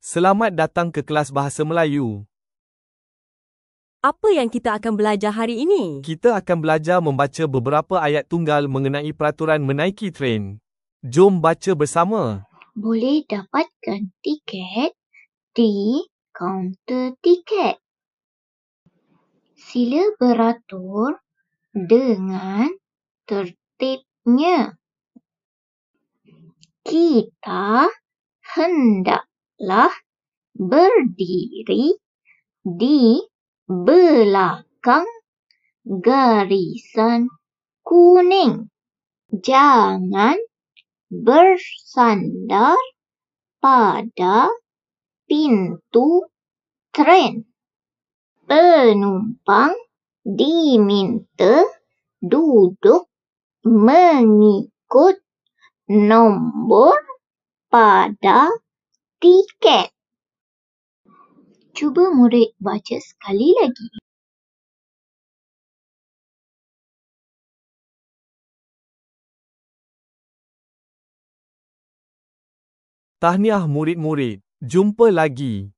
Selamat datang ke kelas Bahasa Melayu. Apa yang kita akan belajar hari ini? Kita akan belajar membaca beberapa ayat tunggal mengenai peraturan menaiki tren. Jom baca bersama. Boleh dapatkan tiket di kaunter tiket. Sila beratur dengan tertibnya. Kita hendaklah berdiri di belakang garisan kuning. Jangan bersandar pada pintu tren. Penumpang diminta duduk mengikut nombor pada tiket. Cuba murid baca sekali lagi. Tahniah murid-murid. Jumpa lagi.